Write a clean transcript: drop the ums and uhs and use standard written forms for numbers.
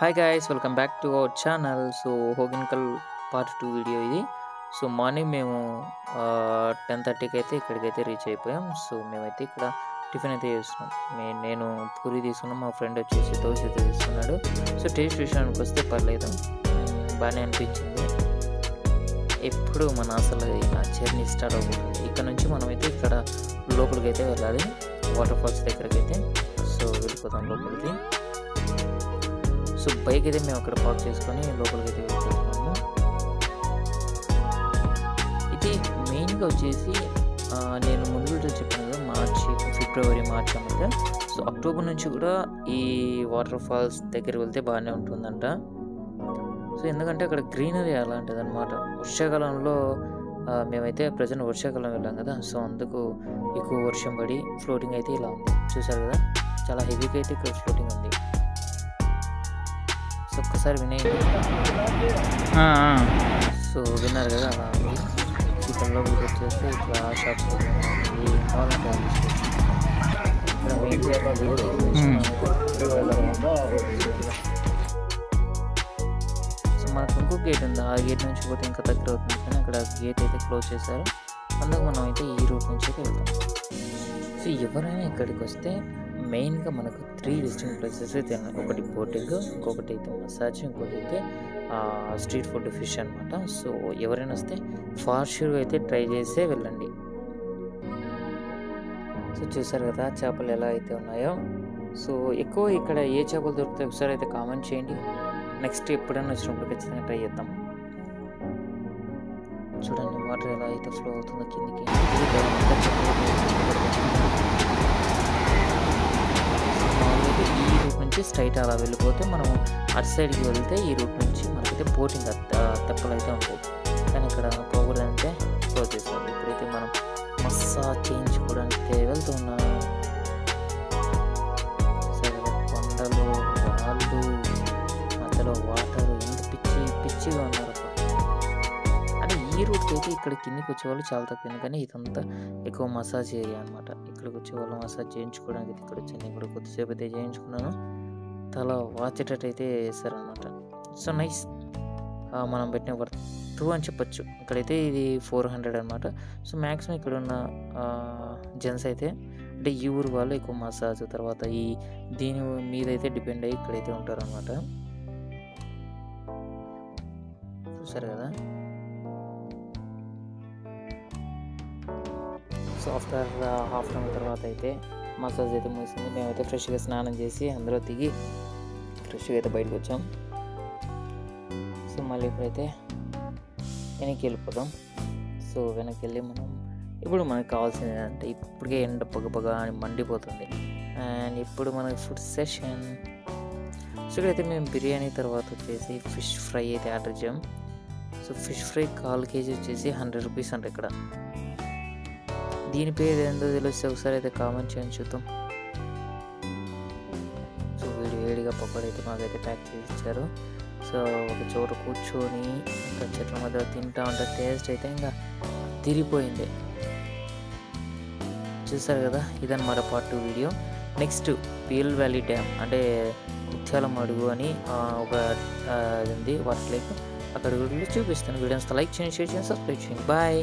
Hi guys, welcome back to our channel. So Hogenakkal part 2 video ఇది. So morning మేము 10:30కి అయితే ఇక్కడికైతే రీచ్ అయిపోయాం. సో మేమైతే ఇక్కడ టిఫిన్ అయితే చేస్తున్నాం. నేను పూరి తీసుకున్నాం, మా ఫ్రెండ్ వచ్చేసి దోశ అయితే తీసుకున్నాడు. సో టేస్ట్ విషయానికి వస్తే పర్లేదు, బాగానే అనిపించింది. ఎప్పుడు మన అసలు జర్నీ స్టార్ట్ అవుతుంది. ఇక్కడ నుంచి మనమైతే ఇక్కడ లోపలికి అయితే వెళ్ళాలి, వాటర్ ఫాల్స్ దగ్గరికి అయితే. సో వెళ్ళిపోతాం లోపలికి. సో బైక్ అయితే మేము అక్కడ పార్క్ చేసుకొని లోపలికి అయితే వెళ్ళిపోతున్నాము. ఇది మెయిన్గా వచ్చేసి నేను ముందు వీడియో చెప్పాను కదా, ఫిబ్రవరి మార్చి అన్నమాట. సో అక్టోబర్ నుంచి కూడా ఈ వాటర్ ఫాల్స్ దగ్గర వెళ్తే బాగానే ఉంటుందంట. సో ఎందుకంటే అక్కడ గ్రీనరీ అలాంటిది అనమాట. వర్షాకాలంలో మేమైతే ప్రజెంట్ వర్షాకాలం వెళ్ళాం కదా, సో అందుకు ఎక్కువ వర్షం పడి ఫ్లోటింగ్ అయితే ఇలా ఉంది. చూసారు కదా, చాలా హెవీగా అయితే ఇక్కడ ఫ్లోటింగ్ ఉంది. సో ఒక్కసారి వినేయండి. సో విన్నారు కదా, అలా ఉంది. ఇక్కడ లోపలికి వచ్చేసి ఇట్లా షాప్స్ ఈ కావాలంటే ఇక్కడ మెయిన్ సో మనకు ఇంకో గేట్ ఉంది. ఆ గేట్ నుంచి పోతే ఇంకా దగ్గర అవుతుంది, కానీ అక్కడ గేట్ అయితే క్లోజ్ చేశారు. అందుకు మనం అయితే ఈ రూట్ నుంచి అయితే వెళ్తాం. సో ఎవరైనా ఇక్కడికి వస్తే మెయిన్గా మనకు 3 విజిటింగ్ ప్లేసెస్ అయితే ఉన్నాయి. ఒకటి బోటింగ్, ఇంకొకటి అయితే మసాజ్, ఇంకోటి అయితే స్ట్రీట్ ఫుడ్ ఫిష్ అనమాట. సో ఎవరైనా వస్తే ఫార్ష్యూర్గా అయితే ట్రై చేసే వెళ్ళండి. సో చూసారు కదా చేపలు ఎలా అయితే ఉన్నాయో. సో ఎక్కువ ఇక్కడ ఏ చేపలు దొరుకుతాయి ఒకసారి అయితే కామెంట్ చేయండి. నెక్స్ట్ ఎప్పుడైనా వచ్చినప్పుడు ఖచ్చితంగా ట్రై చేద్దాం. చూడండి వాటర్ ఎలా అయితే ఫ్లో అవుతుందో కిందికి. ఈ రూట్ నుంచి స్ట్రైట్ అలా వెళ్ళిపోతే మనం అటు సైడ్కి వెళ్తే ఈ రూట్ నుంచి మనకైతే బోటింగ్ తెప్పలు అయితే ఉంటాయి, కానీ ఇక్కడ పోకూడదంటే క్లోజ్ చేస్తాం. ఇప్పుడైతే మనం మసాజ్ చేయించుకోవడానికి వెళ్తున్నాం. కొండలు, రాళ్ళు, మధ్యలో వాటర్, ఎంత పిచ్చిగా ఉన్నారు. అంటే ఈ రూట్కి అయితే ఇక్కడ కిందికి వచ్చేవాళ్ళు చాలా తక్కువ, కానీ ఇదంతా ఎక్కువ మసాజ్ ఏరియా అనమాట. ఇక్కడికి వచ్చేవాళ్ళు మసాజ్ చేయించుకోవడానికి ఇక్కడ వచ్చాను. ఇప్పుడు కొద్దిసేపు అయితే చేయించుకున్నాను. తల వాచేటట్టు అయితే వేస్తారనమాట. సో నైస్, మనం పెట్టిన వర్త్ అని చెప్పచ్చు. ఇక్కడైతే ఇది 400 అనమాట. సో మ్యాక్సిమం ఇక్కడ ఉన్న జెంట్స్ అయితే అంటే ఈ ఊరు వాళ్ళు ఎక్కువ మసాజ్ తర్వాత దీని మీద అయితే డిపెండ్ అయ్యి ఇక్కడైతే ఉంటారనమాట. చూసారు కదా. So after half an hour తర్వాత అయితే మసాజ్ అయితే ముగిసింది. మేమైతే ఫ్రెష్గా స్నానం చేసి అందులో దిగి ఫ్రెష్గా అయితే బయటకు వచ్చాం. సో మళ్ళీ ఇప్పుడైతే వెనక్కి వెళ్ళిపోదాం. సో వెనక్కి వెళ్ళి ఇప్పుడు మనకు కావాల్సింది ఏంటంటే, ఇప్పటికే ఎండ పొగ అని మండిపోతుంది, అండ్ ఇప్పుడు మనకి ఫుడ్ సెషన్. సో ఇక్కడైతే మేము బిర్యానీ తర్వాత వచ్చేసి ఫిష్ ఫ్రై అయితే ఆర్డర్ చేసాం. సో ఫిష్ ఫ్రై 1/4 kg వచ్చేసి 100 రూపీస్ అంట ఇక్కడ. దీని పేరు ఏందో తెలిస్తే ఒకసారి అయితే కామెంట్ చేయండి చూద్దాం. సో వేడిగా పకోడీ అయితే మాకైతే ప్యాక్ చేసి ఇచ్చారు. సో ఒక చోట కూర్చొని ఇంకా చెట్ల మధ్య తింటా ఉంటే టేస్ట్ అయితే ఇంకా తిరిగిపోయింది. చూసారు కదా, ఇదన్నమాట part 2 video. Next PL valley dam అంటే ముత్యాలం అడుగు అని ఒక ఉంది వాటర్ లేక్, అక్కడ వీడియో చూపిస్తాను. వీడియోస్ లైక్ చేయండి, షేర్ చేయండి, సబ్స్క్రైబ్ చేయండి. బాయ్.